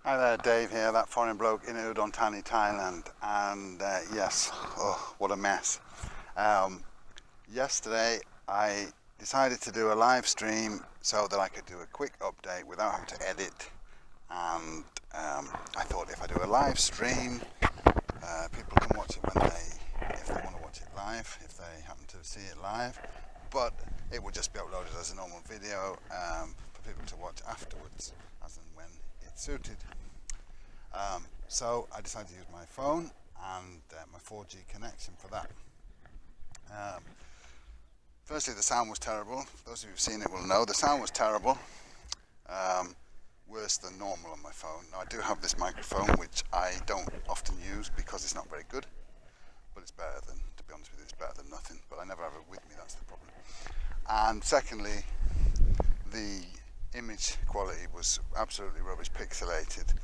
Hi there, Dave here, that foreign bloke in Udon Thani, Thailand, and yes, oh, what a mess. Yesterday I decided to do a live stream so that I could do a quick update without having to edit, and I thought if I do a live stream, people can watch it if they want to watch it live, if they happen to see it live, but it will just be uploaded as a normal video for people to watch afterwards, as and when it's suited. So I decided to use my phone and my 4G connection for that. Firstly, the sound was terrible. Those of you who've seen it will know the sound was terrible, worse than normal on my phone. Now, I do have this microphone which I don't often use because it's not very good, but it's better than, to be honest with you, it's better than nothing, but I never have it with me, that's the problem. And secondly, the image quality was absolutely rubbish, pixelated,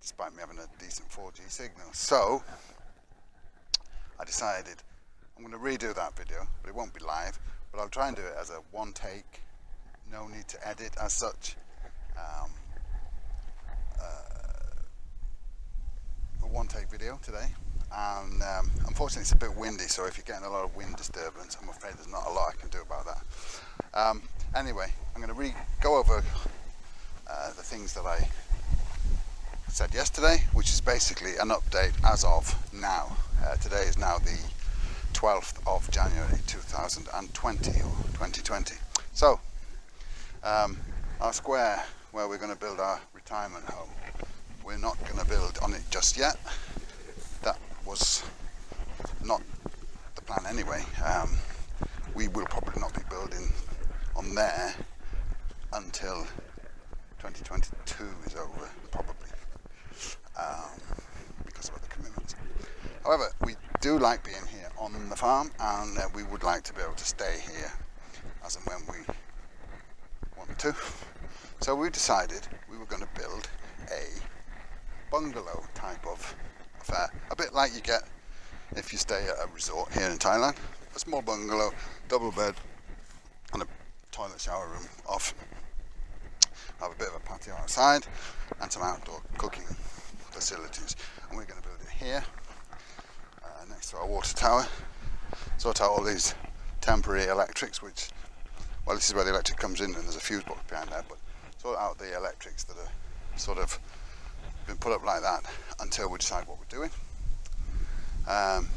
despite me having a decent 4G signal. So I decided I'm going to redo that video, but it won't be live, but I'll try and do it as a one take, no need to edit as such. A one take video today, and unfortunately it's a bit windy, so if you're getting a lot of wind disturbance, I'm afraid there's not a lot I can do about that. Anyway, I'm going to go over the things that I said yesterday, which is basically an update as of now. Today is now the 12th of January 2020 or 2020. So our square where we're going to build our retirement home, we're not going to build on it just yet. That was not the plan anyway. We will probably not be building on there until 2022 is over, probably, because of other commitments. However, we do like being here on the farm, and we would like to be able to stay here as and when we want to. So we decided we were going to build a bungalow type of affair, a bit like you get if you stay at a resort here in Thailand. A small bungalow, double bed, and a toilet shower room off. Have a bit of a patio outside and some outdoor cooking facilities, and we're going to build it here next to our water tower. Sort out all these temporary electrics, which, well, this is where the electric comes in, and there's a fuse box behind there, but sort out the electrics that are sort of been put up like that until we decide what we're doing.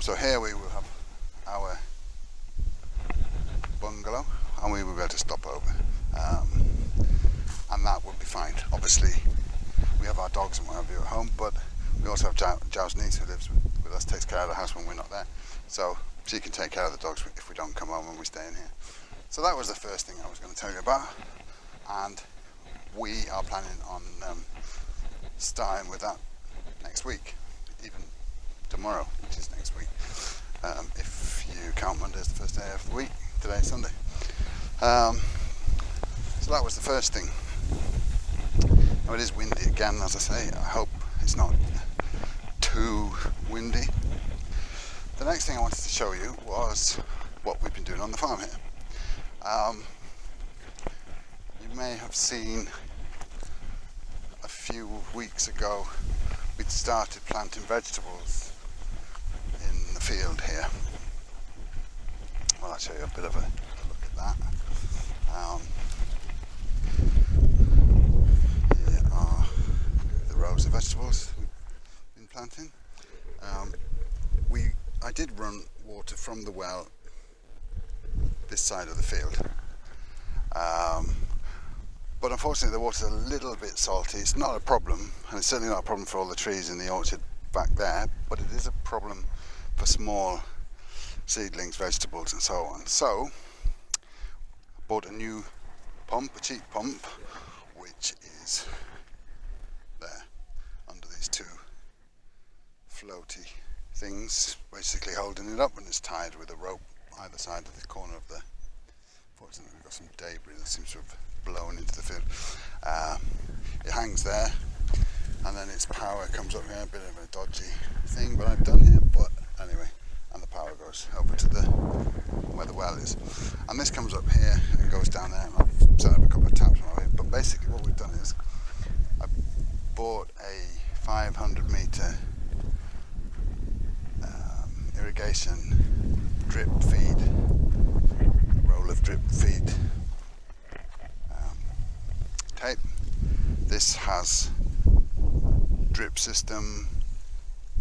So here we will have our bungalow, and we will be able to stop over, and that will be fine. Obviously we have our dogs and what have you at home, but we also have Zhao's niece who lives with us, takes care of the house when we're not there, so she can take care of the dogs if we don't come home and we stay in here. So that was the first thing I was going to tell you about, and we are planning on starting with that next week, even tomorrow, which is next week, if you count Monday as the first day of the week. Today is Sunday. So that was the first thing. Now it is windy again, as I say. I hope it's not too windy. The next thing I wanted to show you was what we've been doing on the farm here. You may have seen a few weeks ago we'd started planting vegetables in the field here. Well, I'll show you a bit of a look at that. Here are the rows of vegetables we've been planting. I did run water from the well this side of the field, but unfortunately the water's a little bit salty. It's not a problem, and it's certainly not a problem for all the trees in the orchard back there, but it is a problem for small seedlings, vegetables and so on. So I bought a new pump, a cheap pump, which is there under these two floaty things, basically holding it up, and it's tied with a rope either side of the corner of the. Fortunately, we've got some debris that seems to have blown into the field. It hangs there, and then its power comes up here, a bit of a dodgy thing, but I've done here, but anyway, and the power goes over to where the well is, and this comes up here and goes down there, and I've set up a couple of taps on it. But basically what we've done is I bought a 500 meter irrigation drip feed, roll of drip feed tape. This has drip system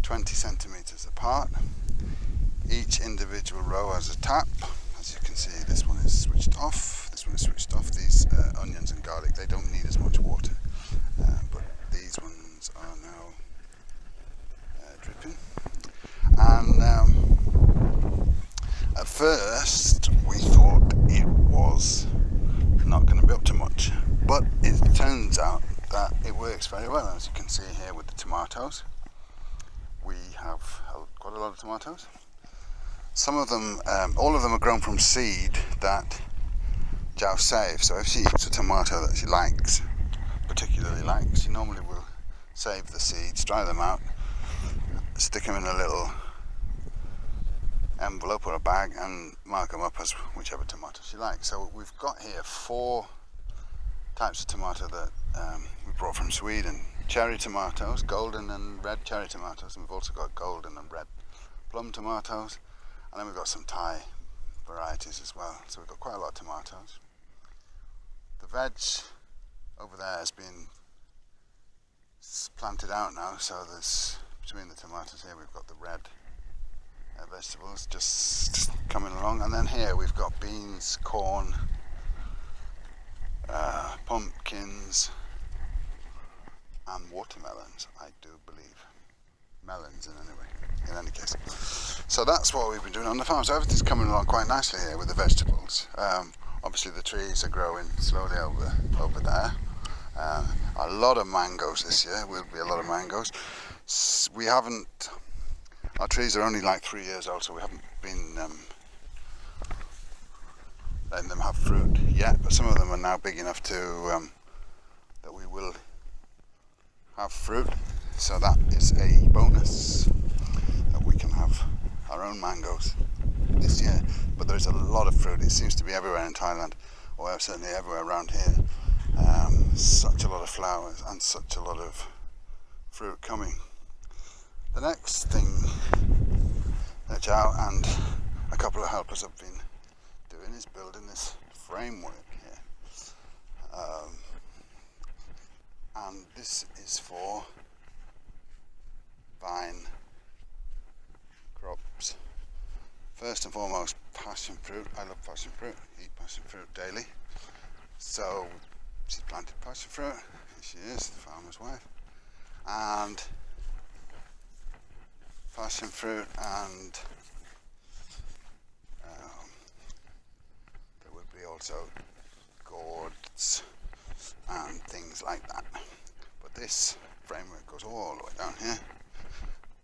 20 centimeters apart. Each individual row has a tap. As you can see, this one is switched off, this one is switched off. These onions and garlic, they don't need as much water, but these ones are now dripping. And at first we thought it was not going to be up to much, but it turns out that it works very well. As you can see here with the tomatoes, we have quite a lot of tomatoes. Some of them, all of them are grown from seed that Jow saves. So if she eats a tomato that she likes, particularly likes, she normally will save the seeds, dry them out, stick them in a little envelope or a bag and mark them up as whichever tomato she likes. So we've got here 4 types of tomato that we brought from Sweden. Cherry tomatoes, golden and red cherry tomatoes, and we've also got golden and red plum tomatoes, and then we've got some Thai varieties as well. So we've got quite a lot of tomatoes. The veg over there has been planted out now, so there's, between the tomatoes here, we've got the red vegetables just coming along, and then here we've got beans, corn, pumpkins and watermelons, I do believe. Melons in any case. So that's what we've been doing on the farm. So everything's coming along quite nicely here with the vegetables. Obviously the trees are growing slowly over there. A lot of mangoes this year, will be a lot of mangoes. We haven't, our trees are only like 3 years old, so we haven't been letting them have fruit yet, but some of them are now big enough to that we will have fruit. So that is a bonus, that we can have our own mangoes this year. But there's a lot of fruit. It seems to be everywhere in Thailand, or certainly everywhere around here. Such a lot of flowers and such a lot of fruit coming. The next thing that Jow and a couple of helpers have been doing is building this framework here. And this is for vine crops. First and foremost, passion fruit. I love passion fruit, eat passion fruit daily. So she's planted passion fruit. Here she is, the farmer's wife. And passion fruit, and there will be also gourds and things like that. But this framework goes all the way down here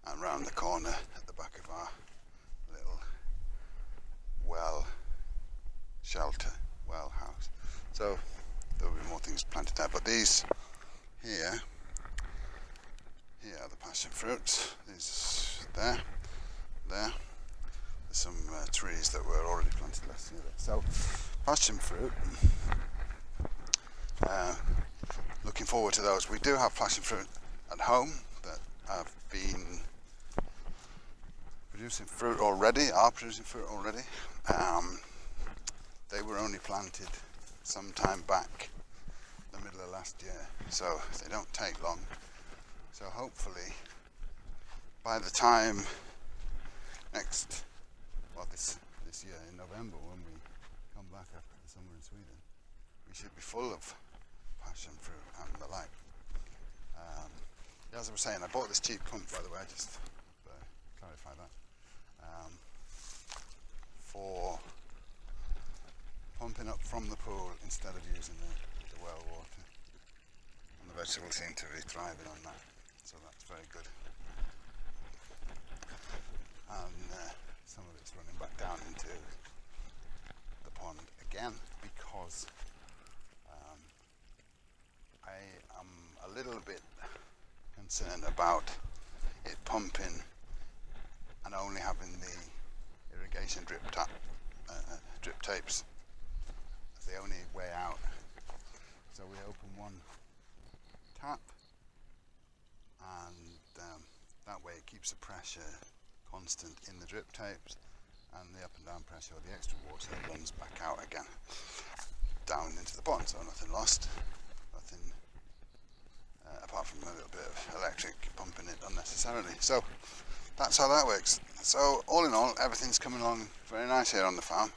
and round the corner at the back of our little well house. So there will be more things planted there, but these here are the passion fruits. These there. There's some trees that were already planted last year. So passion fruit, looking forward to those. We do have passion fruit at home that have been producing fruit already, They were only planted some time back, the middle of last year, so they don't take long. So hopefully by the time this year in November, when we come back after the summer in Sweden, we should be full of passion fruit and the like. As I was saying, I bought this cheap pump, by the way, just to clarify that, for pumping up from the pool instead of using the well water, and the vegetables seem to be thriving on that, so that's very good. And some of it's running back down into the pond again, because I am a little bit concerned about it pumping and only having the irrigation drip tapes as the only way out. So we open one tap keeps the pressure constant in the drip tapes, and the up and down pressure, or the extra water, runs back out again down into the pond, so nothing lost, nothing apart from a little bit of electric pumping it unnecessarily. So that's how that works. So all in all, everything's coming along very nice here on the farm,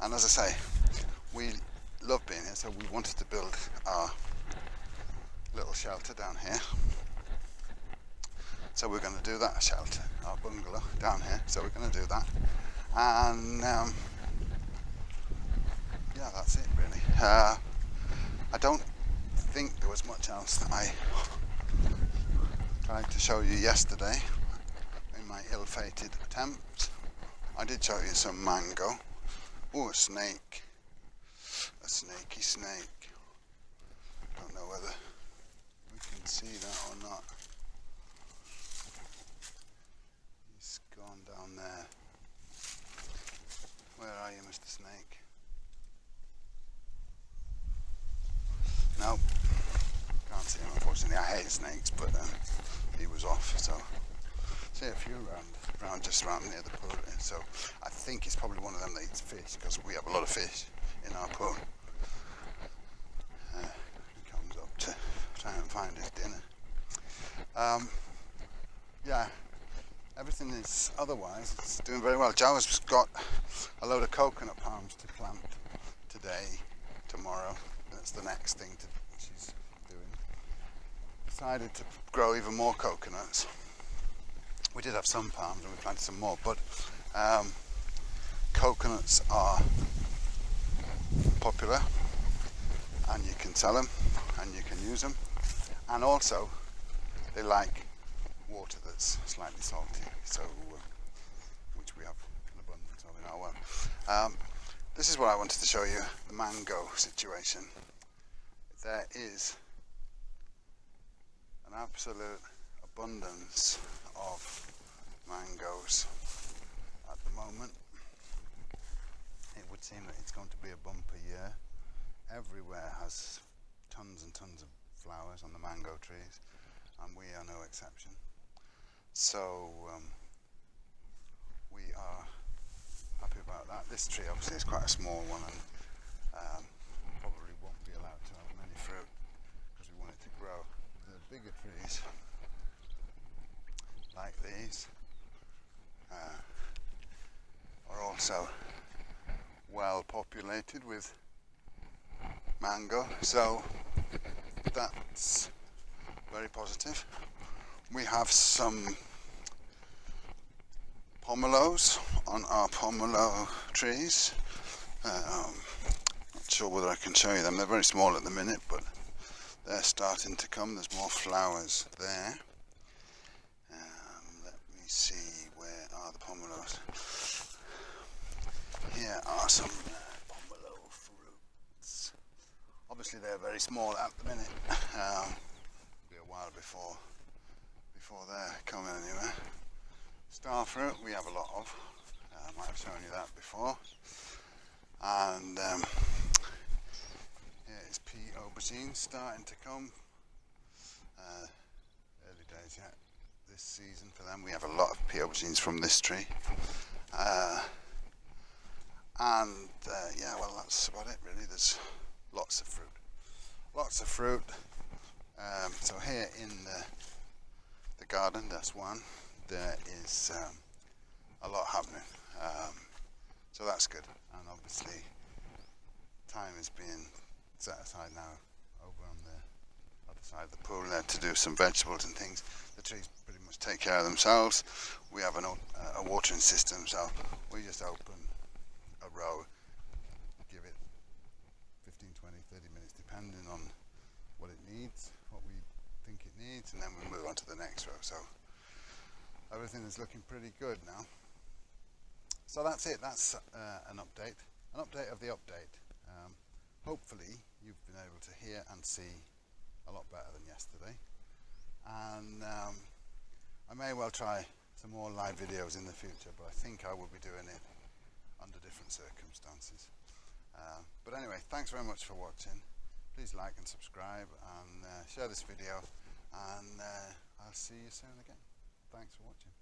and as I say, we love being here, so we wanted to build our little shelter down here. So we're going to do that shelter, our bungalow down here, so we're going to do that. And yeah, that's it really. I don't think there was much else that I tried to show you yesterday in my ill-fated attempt. I did show you some mango. Oh, a snake. A snaky snake. Don't know whether we can see that or not. He's gone down there. Where are you, Mr. Snake? No, can't see him unfortunately. I hate snakes, but he was off, so see a few around just around near the pool. So I think he's probably one of them that eats fish, because we have a lot of fish in our pool. He comes up to try and find his dinner. Yeah, everything is otherwise, it's doing very well. Jo has got a load of coconut palms to plant today, tomorrow. That's the next thing she's doing. Decided to grow even more coconuts. We did have some palms and we planted some more, but coconuts are popular, and you can sell them and you can use them, and also they like water that's slightly salty, so which we have an abundance of in our well. This is what I wanted to show you, the mango situation. There is an absolute abundance of mangoes at the moment. It would seem that it's going to be a bumper year. Everywhere has tons and tons of flowers on the mango trees, and we are no exception. So we are happy about that. This tree obviously is quite a small one, and probably won't be allowed to have many fruit because we want it to grow. The bigger trees, like these, are also well populated with mango, so that's very positive. We have some pomelos on our pomelo trees. Not sure whether I can show you them. They're very small at the minute, but they're starting to come. There's more flowers there. Let me see, where are the pomelos? Here are some pomelo fruits. Obviously they're very small at the minute. It'll be a while before they're coming anywhere. Star fruit we have a lot of. I might have shown you that before. And here is pea aubergine starting to come. Early days yet this season for them. We have a lot of pea aubergines from this tree. Yeah, well, that's about it really. There's lots of fruit. Lots of fruit. So here in the garden, that's one. There is a lot happening. So that's good. And obviously, time is being set aside now over on the other side of the pool there to do some vegetables and things. The trees pretty much take care of themselves. We have a watering system, so we just open a row, give it 15, 20, 30 minutes depending on what it needs, what we think it needs, and then we move on to the next row. So everything is looking pretty good now. So that's it. That's an update of the update. Hopefully you've been able to hear and see a lot better than yesterday, and I may well try some more live videos in the future, but I think I will be doing it under different circumstances. But anyway, thanks very much for watching. Please like and subscribe and share this video, and I'll see you soon again. Thanks for watching.